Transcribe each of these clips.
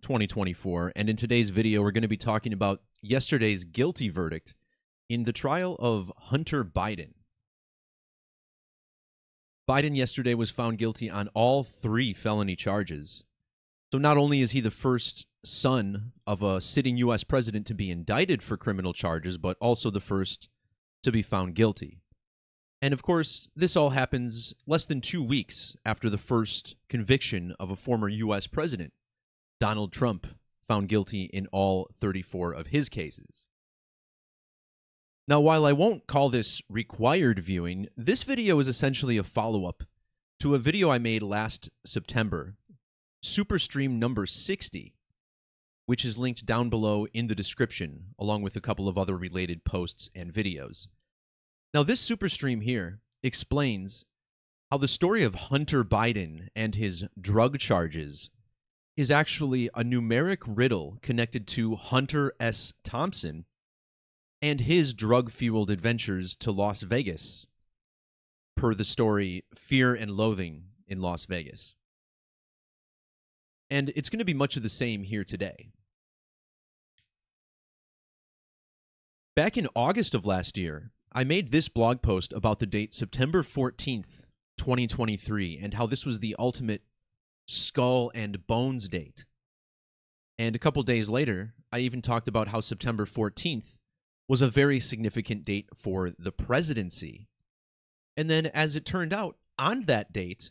2024, and in today's video, we're going to be talking about yesterday's guilty verdict in the trial of Hunter Biden. Biden yesterday was found guilty on all 3 felony charges. So not only is he the first son of a sitting U.S. president to be indicted for criminal charges, but also the first to be found guilty. And of course, this all happens less than 2 weeks after the first conviction of a former U.S. president, Donald Trump, found guilty in all 34 of his cases. Now, while I won't call this required viewing, this video is essentially a follow-up to a video I made last September, Superstream number 60, which is linked down below in the description, along with a couple of other related posts and videos. Now, this Superstream here explains how the story of Hunter Biden and his drug charges is actually a numeric riddle connected to Hunter S. Thompson and his drug-fueled adventures to Las Vegas, per the story Fear and Loathing in Las Vegas. And it's going to be much of the same here today. Back in August of last year, I made this blog post about the date September 14th, 2023, and how this was the ultimate skull and bones date. And a couple days later, I even talked about how September 14th was a very significant date for the presidency. And then, as it turned out, on that date,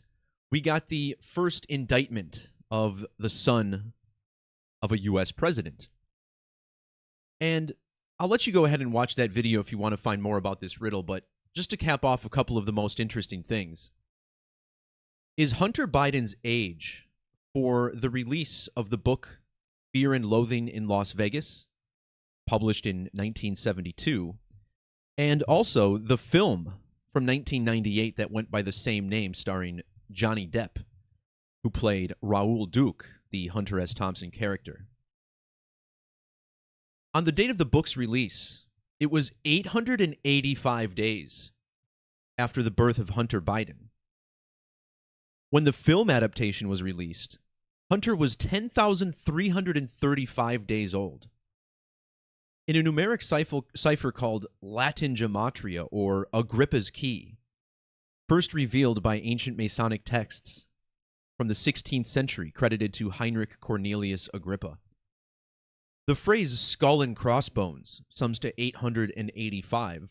we got the first indictment of the son of a U.S. president. And I'll let you go ahead and watch that video if you want to find more about this riddle, but just to cap off a couple of the most interesting things. Is Hunter Biden's age for the release of the book Fear and Loathing in Las Vegas, published in 1972, and also the film from 1998 that went by the same name, starring Johnny Depp, who played Raoul Duke, the Hunter S. Thompson character. On the date of the book's release, it was 885 days after the birth of Hunter Biden. When the film adaptation was released, Hunter was 10,335 days old. In a numeric cipher called Latin Gematria, or Agrippa's Key, first revealed by ancient Masonic texts from the 16th century, credited to Heinrich Cornelius Agrippa, the phrase skull and crossbones sums to 885,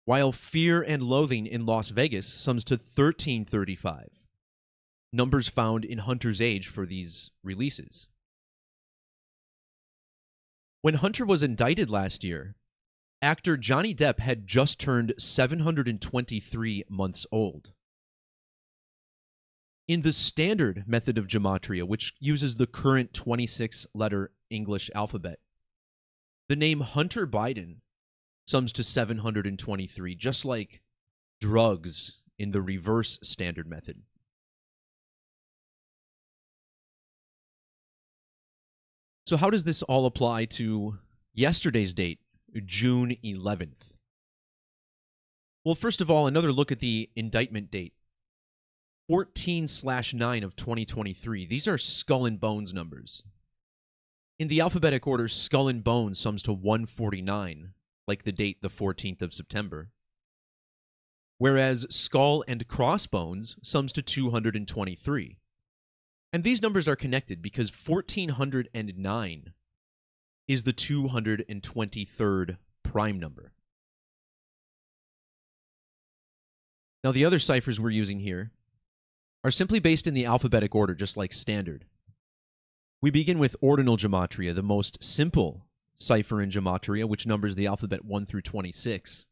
while Fear and Loathing in Las Vegas sums to 1335, numbers found in Hunter's age for these releases. When Hunter was indicted last year, actor Johnny Depp had just turned 723 months old. In the standard method of Gematria, which uses the current 26-letter English alphabet, the name Hunter Biden sums to 723, just like drugs in the reverse standard method. So how does this all apply to yesterday's date, June 11th? Well, first of all, another look at the indictment date, 14/9 of 2023. These are skull and bones numbers. In the alphabetic order, skull and bones sums to 149, like the date the 14th of September. Whereas skull and crossbones sums to 223. And these numbers are connected because 1409 is the 223rd prime number. Now, the other ciphers we're using here are simply based in the alphabetic order, just like standard. We begin with ordinal gematria, the most simple cipher in gematria, which numbers the alphabet 1 through 26.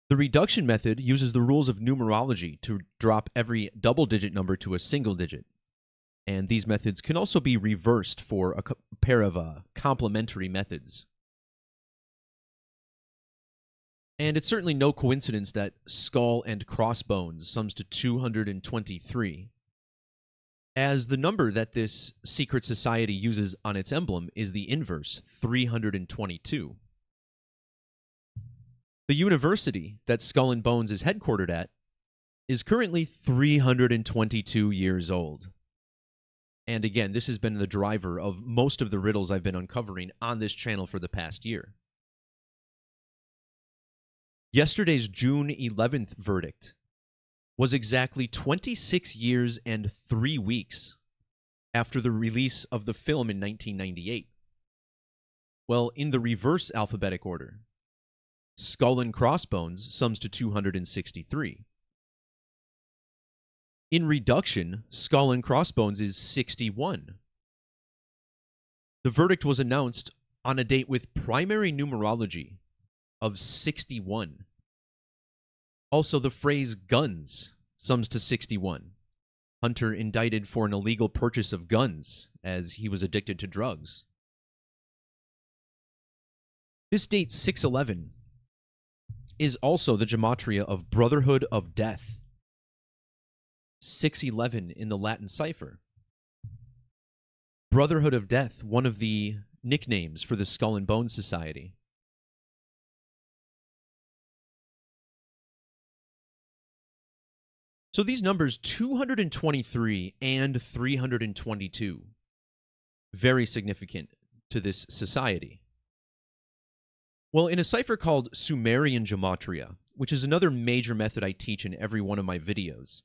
The reduction method uses the rules of numerology to drop every double-digit number to a single digit. And these methods can also be reversed for a pair of complementary methods. And it's certainly no coincidence that skull and crossbones sums to 223, as the number that this secret society uses on its emblem is the inverse, 322. The university that Skull and Bones is headquartered at is currently 322 years old. And again, this has been the driver of most of the riddles I've been uncovering on this channel for the past year. Yesterday's June 11th verdict was exactly 26 years and 3 weeks after the release of the film in 1998. Well, in the reverse alphabetic order, Skull and Crossbones sums to 263. In reduction, Skull and Crossbones is 61. The verdict was announced on a date with primary numerology of 61. Also, the phrase guns sums to 61. Hunter indicted for an illegal purchase of guns as he was addicted to drugs. This date, 6/11, is also the gematria of Brotherhood of Death. 6/11 in the Latin cipher. Brotherhood of Death, one of the nicknames for the Skull and Bones Society. So these numbers, 223 and 322, very significant to this society. Well, in a cipher called Sumerian Gematria, which is another major method I teach in every one of my videos,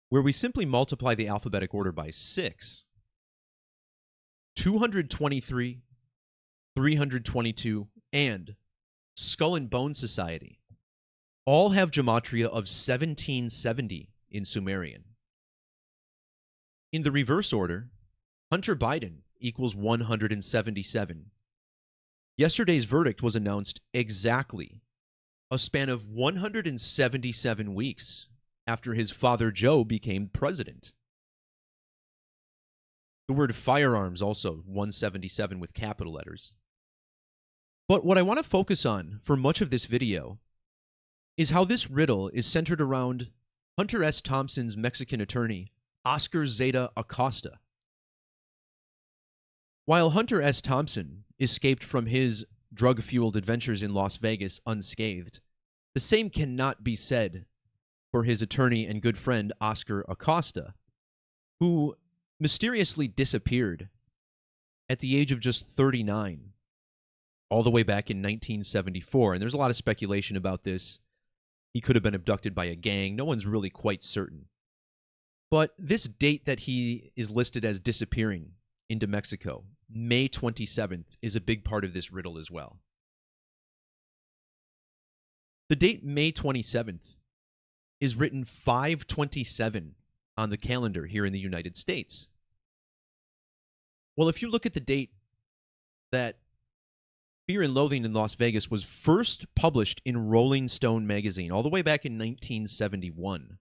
where we simply multiply the alphabetic order by 6, 223, 322, and Skull and Bone Society all have gematria of 1770 in Sumerian. In the reverse order, Hunter Biden equals 177. Yesterday's verdict was announced exactly a span of 177 weeks after his father Joe became president. The word firearms also 177 with capital letters. But what I want to focus on for much of this video is how this riddle is centered around Hunter S. Thompson's Mexican attorney, Oscar Zeta Acosta. While Hunter S. Thompson escaped from his drug-fueled adventures in Las Vegas unscathed, the same cannot be said for his attorney and good friend, Oscar Acosta, who mysteriously disappeared at the age of just 39, all the way back in 1974. And there's a lot of speculation about this. He could have been abducted by a gang. No one's really quite certain. But this date that he is listed as disappearing into Mexico, May 27th, is a big part of this riddle as well. The date May 27th is written 5/27 on the calendar here in the United States. Well, if you look at the date that Fear and Loathing in Las Vegas was first published in Rolling Stone magazine all the way back in 1971,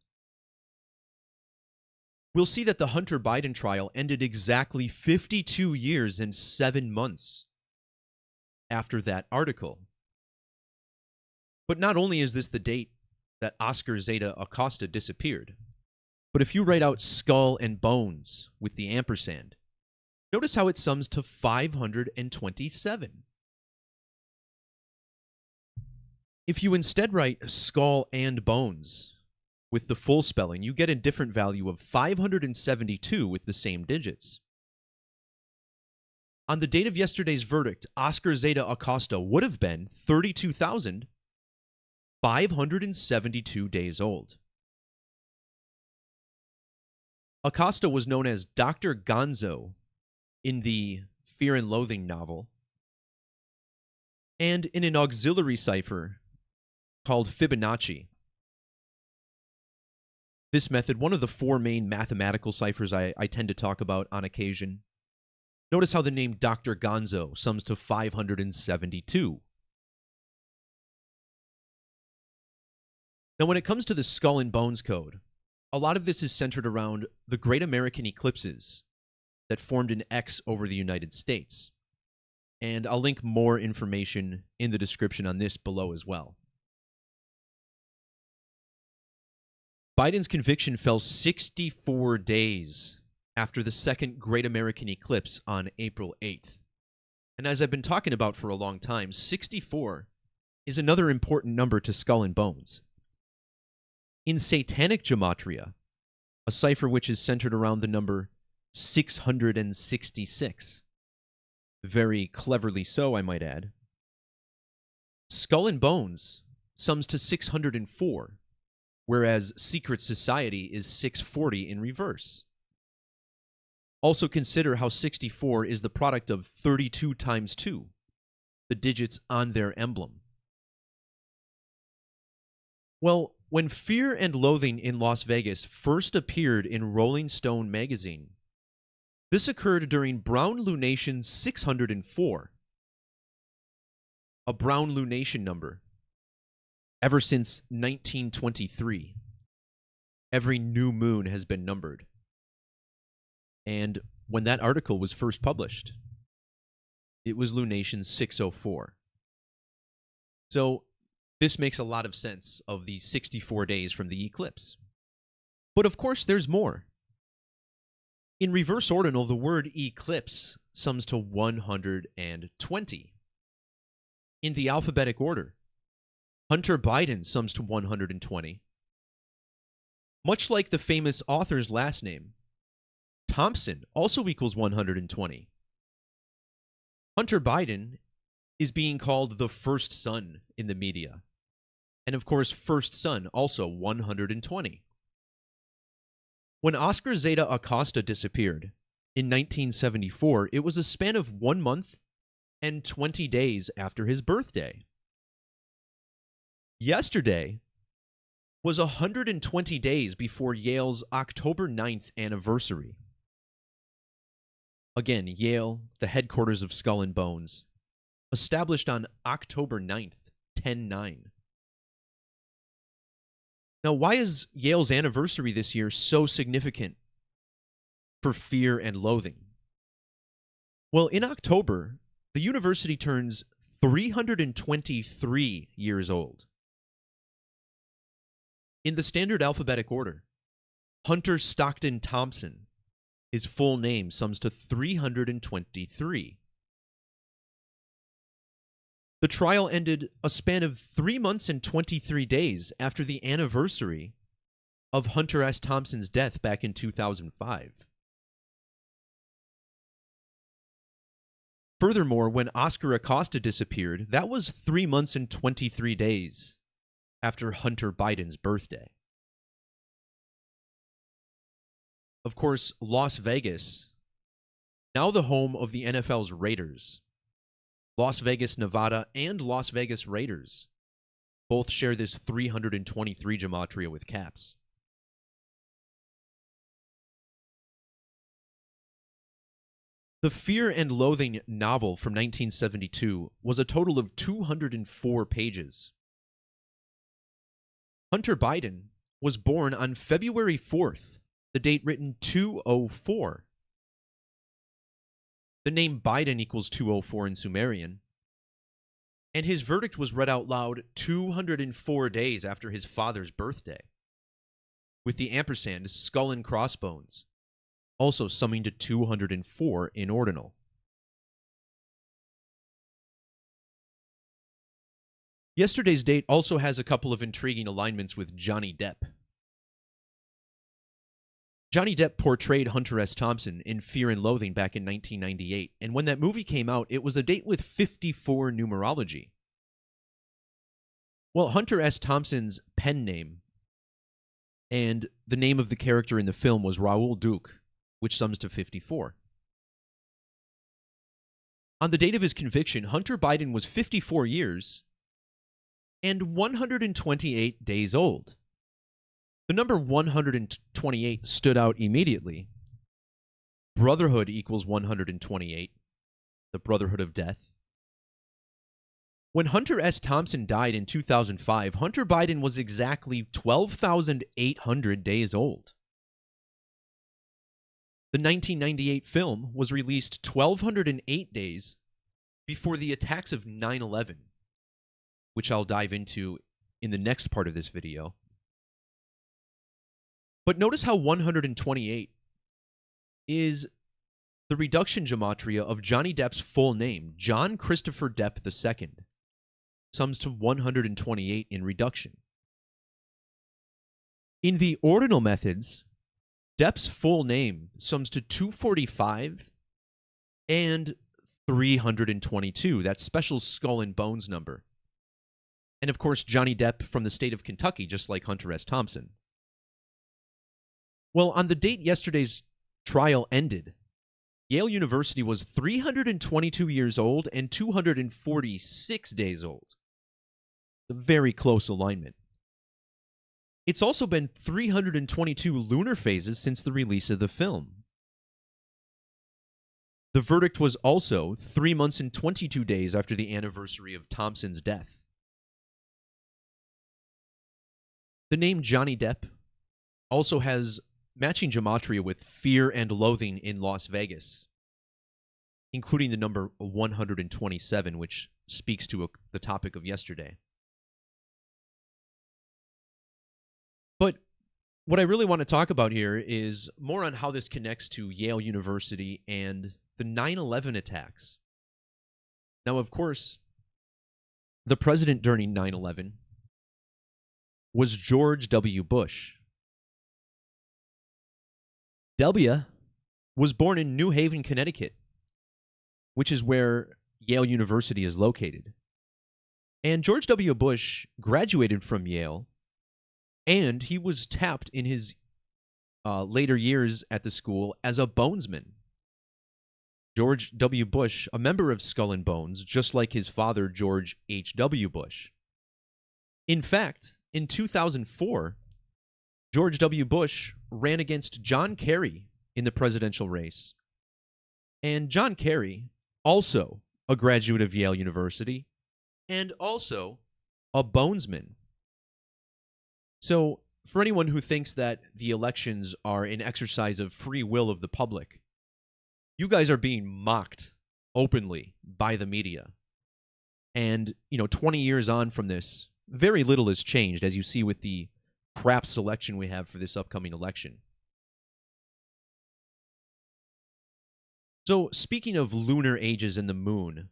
we'll see that the Hunter Biden trial ended exactly 52 years and 7 months after that article. But not only is this the date that Oscar Zeta Acosta disappeared, but if you write out Skull and Bones with the ampersand, notice how it sums to 527. If you instead write Skull and Bones with the full spelling, you get a different value of 572 with the same digits. On the date of yesterday's verdict, Oscar Zeta Acosta would have been 32,572 days old. Acosta was known as Dr. Gonzo in the Fear and Loathing novel, and in an auxiliary cipher called Fibonacci. This method, one of the 4 main mathematical ciphers I tend to talk about on occasion. Notice how the name Dr. Gonzo sums to 572. Now, when it comes to the Skull and Bones code, a lot of this is centered around the Great American Eclipses that formed an X over the United States. And I'll link more information in the description on this below as well. Biden's conviction fell 64 days after the second Great American Eclipse on April 8th. And as I've been talking about for a long time, 64 is another important number to Skull and Bones. In Satanic Gematria, a cipher which is centered around the number 666. Very cleverly so, I might add. Skull and Bones sums to 604, whereas Secret Society is 640 in reverse. Also consider how 64 is the product of 32 times 2, the digits on their emblem. Well, when Fear and Loathing in Las Vegas first appeared in Rolling Stone magazine, this occurred during Brown Lunation 604, a Brown Lunation number. Ever since 1923, every new moon has been numbered. And when that article was first published, it was Lunation 604. So this makes a lot of sense of the 64 days from the eclipse. But of course, there's more. In reverse ordinal, the word eclipse sums to 120. In the alphabetic order, Hunter Biden sums to 120. Much like the famous author's last name, Thompson also equals 120. Hunter Biden is being called the first son in the media. And of course, first son also 120. When Oscar Zeta Acosta disappeared in 1974, it was a span of 1 month and 20 days after his birthday. Yesterday was 120 days before Yale's October 9th anniversary. Again, Yale, the headquarters of Skull and Bones, established on October 9th, 10/9. Now, why is Yale's anniversary this year so significant for Fear and Loathing? Well, in October, the university turns 323 years old. In the standard alphabetic order, Hunter Stockton Thompson, his full name sums to 323. The trial ended a span of 3 months and 23 days after the anniversary of Hunter S. Thompson's death back in 2005. Furthermore, when Oscar Acosta disappeared, that was 3 months and 23 days after Hunter Biden's birthday. Of course, Las Vegas, now the home of the NFL's Raiders. Las Vegas, Nevada, and Las Vegas Raiders both share this 323 gematria with caps. The Fear and Loathing novel from 1972 was a total of 204 pages. Hunter Biden was born on February 4th, the date written 204. The name Biden equals 204 in Sumerian. And his verdict was read out loud 204 days after his father's birthday, with the ampersand skull and crossbones, also summing to 204 in ordinal. Yesterday's date also has a couple of intriguing alignments with Johnny Depp. Johnny Depp portrayed Hunter S. Thompson in Fear and Loathing back in 1998, and when that movie came out, it was a date with 54 numerology. Well, Hunter S. Thompson's pen name and the name of the character in the film was Raoul Duke, which sums to 54. On the date of his conviction, Hunter Biden was 54 years and 128 days old. The number 128 stood out immediately. Brotherhood equals 128, the Brotherhood of Death. When Hunter S. Thompson died in 2005, Hunter Biden was exactly 12,800 days old. The 1998 film was released 1,208 days before the attacks of 9/11, which I'll dive into in the next part of this video. But notice how 128 is the reduction gematria of Johnny Depp's full name, John Christopher Depp II, sums to 128 in reduction. In the ordinal methods, Depp's full name sums to 245 and 322, that special skull and bones number. And of course, Johnny Depp from the state of Kentucky, just like Hunter S. Thompson. Well, on the date yesterday's trial ended, Yale University was 322 years old and 246 days old. A very close alignment. It's also been 322 lunar phases since the release of the film. The verdict was also 3 months and 22 days after the anniversary of Thompson's death. The name Johnny Depp also has matching gematria with Fear and Loathing in Las Vegas, including the number 127, which speaks to the topic of yesterday. But what I really want to talk about here is more on how this connects to Yale University and the 9/11 attacks. Now, of course, the president during 9/11 was George W. Bush. W was born in New Haven, Connecticut, which is where Yale University is located. And George W. Bush graduated from Yale, and he was tapped in his later years at the school as a bonesman. George W. Bush, a member of Skull and Bones, just like his father, George H.W. Bush. In fact, in 2004, George W. Bush ran against John Kerry in the presidential race. And John Kerry, also a graduate of Yale University, and also a bonesman. So, for anyone who thinks that the elections are an exercise of free will of the public, you guys are being mocked openly by the media. And, 20 years on from this, very little has changed, as you see with the crap selection we have for this upcoming election. So, speaking of lunar ages and the moon,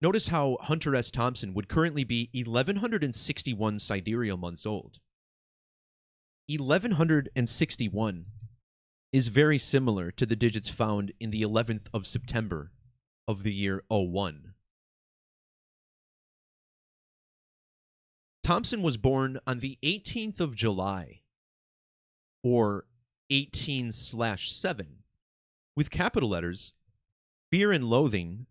notice how Hunter S. Thompson would currently be 1161 sidereal months old. 1161 is very similar to the digits found in the 11th of September of the year 01. Thompson was born on the 18th of July, or 18/7, with capital letters, Fear and Loathing,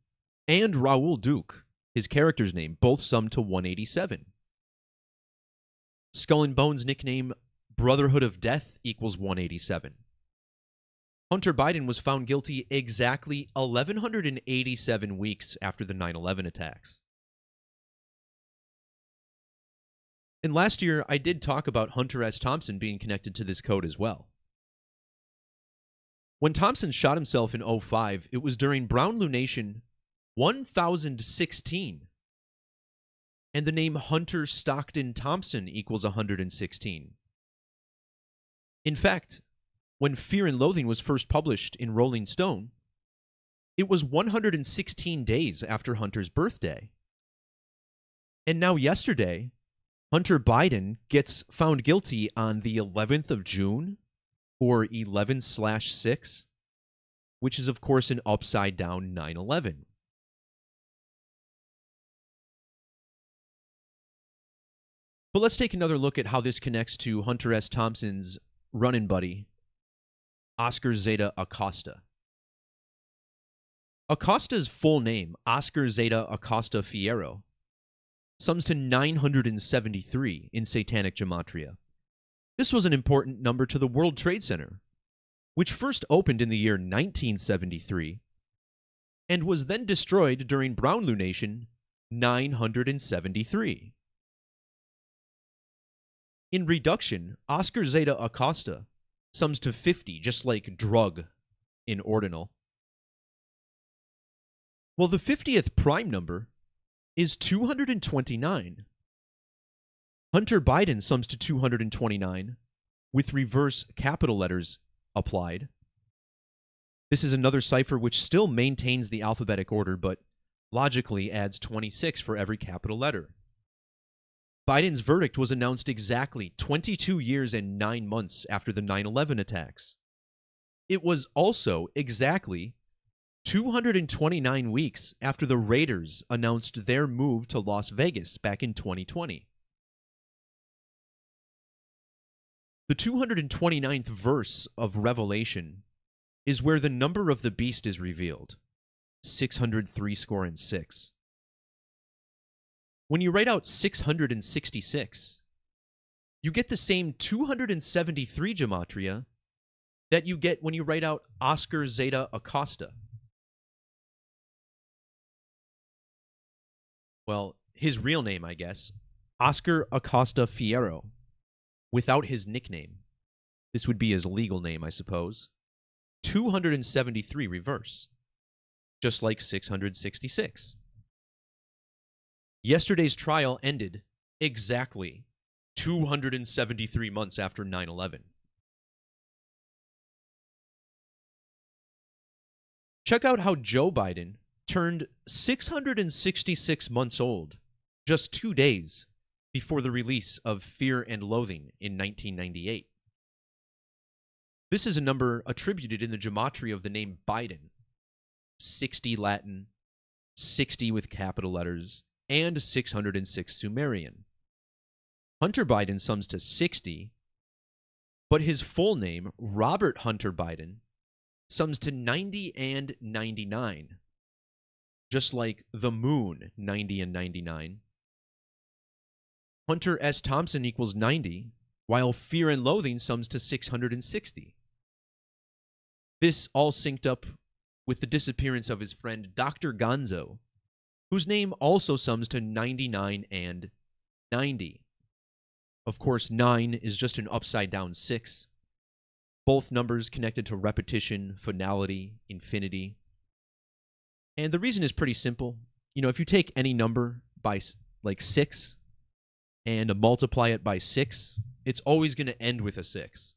and Raoul Duke, his character's name, both summed to 187. Skull and Bones' nickname, Brotherhood of Death, equals 187. Hunter Biden was found guilty exactly 1,187 weeks after the 9/11 attacks. And last year, I did talk about Hunter S. Thompson being connected to this code as well. When Thompson shot himself in 05, it was during Brown Lunation 1016. And the name Hunter Stockton Thompson equals 116. In fact, when Fear and Loathing was first published in Rolling Stone, it was 116 days after Hunter's birthday. And now yesterday, Hunter Biden gets found guilty on the 11th of June, or 11/6, which is, of course, an upside-down 9/11. But let's take another look at how this connects to Hunter S. Thompson's run-in buddy, Oscar Zeta Acosta. Acosta's full name, Oscar Zeta Acosta Fierro, sums to 973 in Satanic Gematria. This was an important number to the World Trade Center, which first opened in the year 1973 and was then destroyed during Brown Lunation 973. In reduction, Oscar Zeta Acosta sums to 50, just like drug in ordinal. Well, the 50th prime number is 229. Hunter Biden sums to 229, with reverse capital letters applied. This is another cipher which still maintains the alphabetic order, but logically adds 26 for every capital letter. Biden's verdict was announced exactly 22 years and 9 months after the 9/11 attacks. It was also exactly 229 weeks after the Raiders announced their move to Las Vegas back in 2020. The 229th verse of Revelation is where the number of the beast is revealed, 603 score and 6. When you write out 666, you get the same 273 gematria that you get when you write out Oscar Zeta Acosta. Well, his real name, I guess, Oscar Acosta Fierro, without his nickname. This would be his legal name, I suppose. 273 reverse, just like 666. Yesterday's trial ended exactly 273 months after 9/11. Check out how Joe Biden turned 666 months old just 2 days before the release of Fear and Loathing in 1998. This is a number attributed in the gematria of the name Biden. 60 Latin, 60 with capital letters, and 606 Sumerian. Hunter Biden sums to 60, but his full name, Robert Hunter Biden, sums to 90 and 99, just like the moon, 90 and 99. Hunter S. Thompson equals 90, while Fear and Loathing sums to 660. This all synced up with the disappearance of his friend Dr. Gonzo, whose name also sums to 99 and 90. Of course, 9 is just an upside-down 6. Both numbers connected to repetition, finality, infinity. And the reason is pretty simple. You know, if you take any number by, like, 6 and multiply it by 6, it's always going to end with a 6.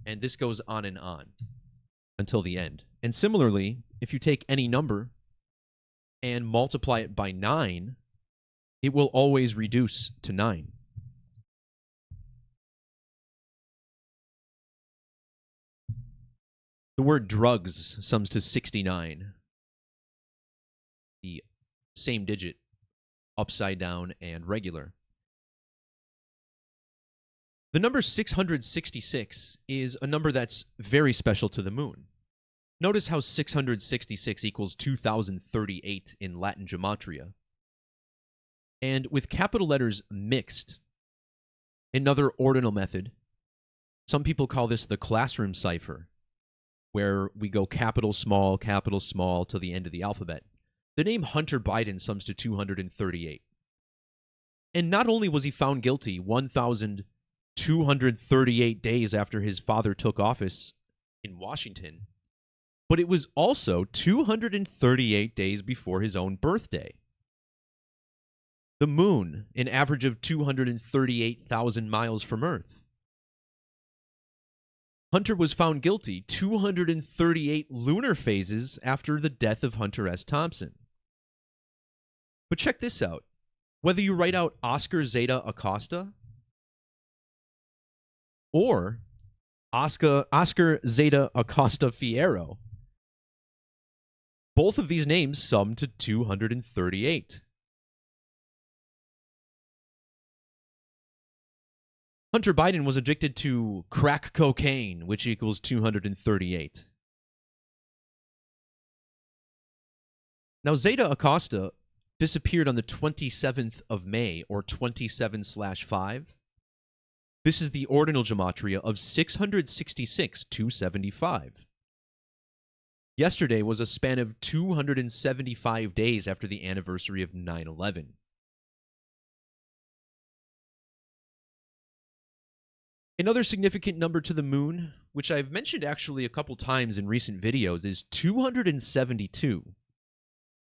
And this goes on and on until the end. And similarly, if you take any number and multiply it by 9, it will always reduce to 9. The word drugs sums to 69. The same digit, upside down and regular. The number 666 is a number that's very special to the moon. Notice how 666 equals 2038 in Latin gematria. And with capital letters mixed, another ordinal method, some people call this the classroom cipher, where we go capital small to the end of the alphabet. The name Hunter Biden sums to 238. And not only was he found guilty 1,238 days after his father took office in Washington, but it was also 238 days before his own birthday. The moon, an average of 238,000 miles from Earth. Hunter was found guilty 238 lunar phases after the death of Hunter S. Thompson. But check this out. Whether you write out Oscar Zeta Acosta or Oscar Zeta Acosta Fierro, both of these names sum to 238. Hunter Biden was addicted to crack cocaine, which equals 238. Now, Zeta Acosta disappeared on the 27th of May, or 27/5. This is the ordinal gematria of 666,275. Yesterday was a span of 275 days after the anniversary of 9/11. Another significant number to the moon, which I've mentioned actually a couple times in recent videos, is 272,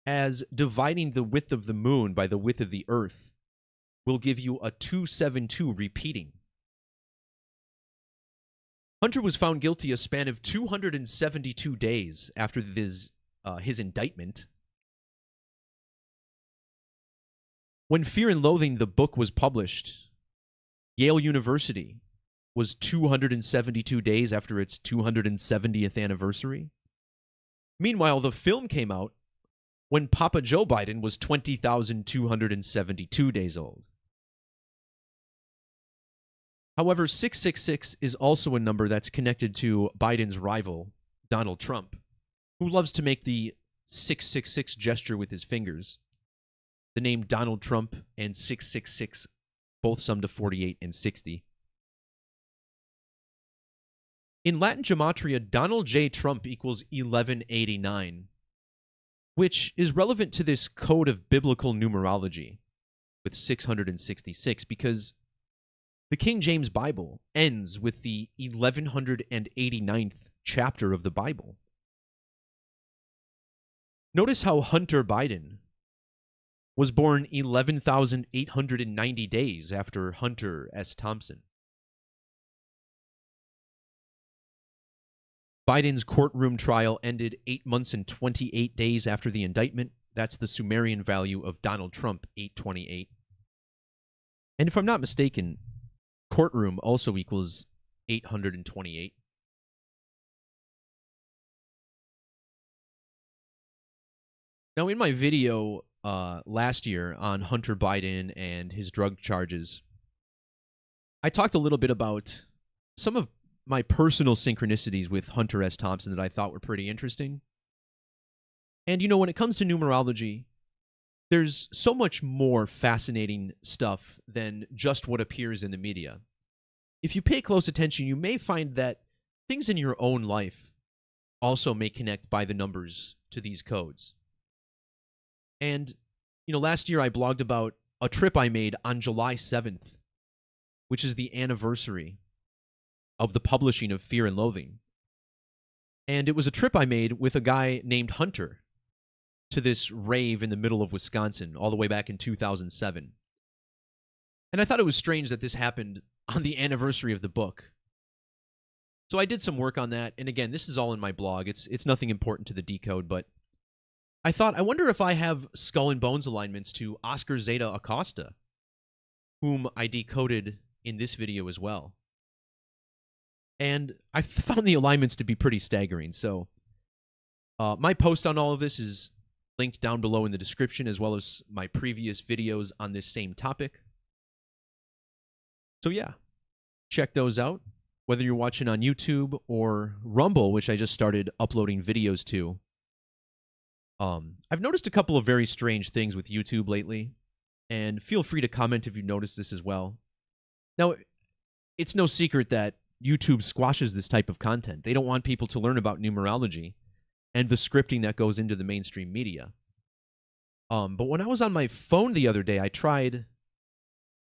as dividing the width of the moon by the width of the Earth will give you a 272 repeating. Hunter was found guilty a span of 272 days after his indictment. When Fear and Loathing, the book, was published, Yale University was 272 days after its 270th anniversary. Meanwhile, the film came out when Papa Joe Biden was 20,272 days old. However, 666 is also a number that's connected to Biden's rival, Donald Trump, who loves to make the 666 gesture with his fingers. The name Donald Trump and 666 both sum to 48 and 60. In Latin Gematria, Donald J. Trump equals 1189, which is relevant to this code of biblical numerology with 666 because the King James Bible ends with the 1189th chapter of the Bible. Notice how Hunter Biden was born 11,890 days after Hunter S. Thompson. Biden's courtroom trial ended 8 months and 28 days after the indictment. That's the Sumerian value of Donald Trump, 828. And if I'm not mistaken, courtroom also equals 828. Now, in my video last year on Hunter Biden and his drug charges, I talked a little bit about some of my personal synchronicities with Hunter S. Thompson that I thought were pretty interesting. And, you know, when it comes to numerology, there's so much more fascinating stuff than just what appears in the media. If you pay close attention, you may find that things in your own life also may connect by the numbers to these codes. And, you know, last year I blogged about a trip I made on July 7th, which is the anniversary of the publishing of Fear and Loathing. And it was a trip I made with a guy named Hunter to this rave in the middle of Wisconsin, all the way back in 2007. And I thought it was strange that this happened on the anniversary of the book. So I did some work on that, and again, this is all in my blog. It's nothing important to the decode, but I thought, I wonder if I have skull and bones alignments to Oscar Zeta Acosta, whom I decoded in this video as well. And I found the alignments to be pretty staggering. So my post on all of this is linked down below in the description, as well as my previous videos on this same topic. So yeah, check those out, whether you're watching on YouTube or Rumble, which I just started uploading videos to. I've noticed a couple of very strange things with YouTube lately, and feel free to comment if you noticed this as well. Now, it's no secret that YouTube squashes this type of content. They don't want people to learn about numerology and the scripting that goes into the mainstream media. But when I was on my phone the other day, I tried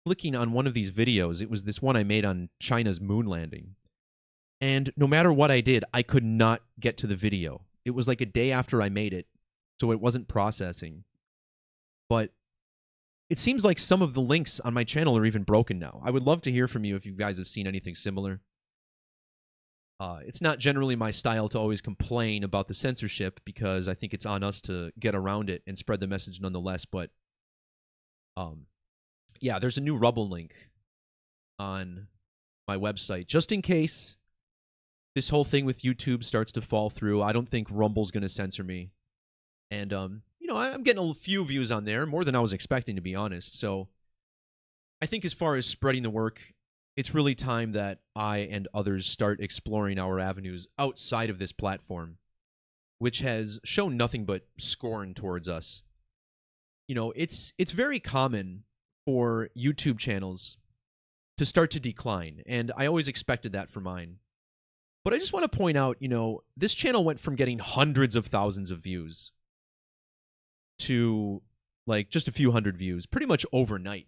clicking on one of these videos. It was this one I made on China's moon landing. And no matter what I did, I could not get to the video. It was like a day after I made it, so it wasn't processing. But it seems like some of the links on my channel are even broken now. I would love to hear from you if you guys have seen anything similar. It's not generally my style to always complain about the censorship, because I think it's on us to get around it and spread the message nonetheless. But yeah, there's a new Rumble link on my website, just in case this whole thing with YouTube starts to fall through. I don't think Rumble's going to censor me. And, you know, I'm getting a few views on there, more than I was expecting, to be honest. So I think as far as spreading the work, it's really time that I and others start exploring our avenues outside of this platform, which has shown nothing but scorn towards us. You know, it's very common for YouTube channels to start to decline, and I always expected that for mine. But I just want to point out, you know, this channel went from getting hundreds of thousands of views to like just a few hundred views pretty much overnight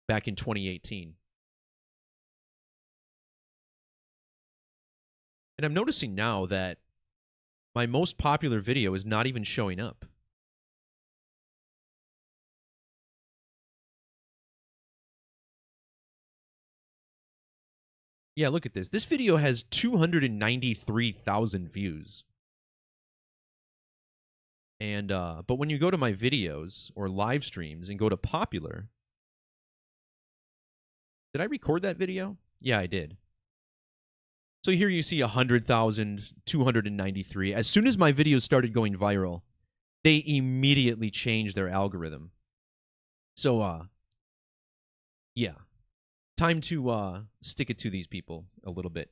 back in 2018. And I'm noticing now that my most popular video is not even showing up. Yeah, look at this. This video has 293,000 views. And but when you go to my videos or live streams and go to popular, did I record that video? Yeah, I did. So here you see 100,293. As soon as my videos started going viral, they immediately changed their algorithm. So yeah. Time to stick it to these people a little bit.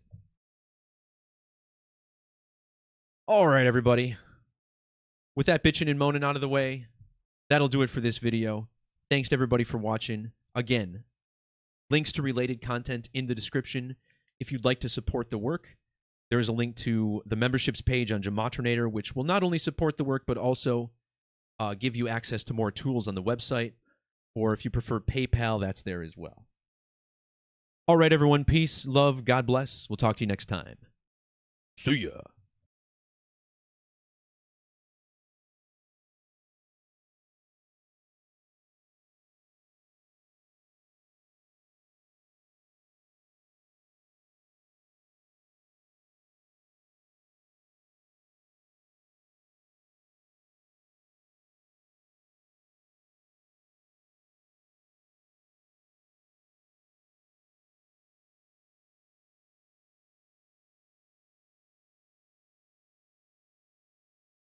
All right, everybody. With that bitching and moaning out of the way, that'll do it for this video. Thanks to everybody for watching. Again, links to related content in the description. If you'd like to support the work, there is a link to the memberships page on Gematrinator, which will not only support the work, but also give you access to more tools on the website. Or if you prefer PayPal, that's there as well. All right, everyone. Peace, love, God bless. We'll talk to you next time. See ya.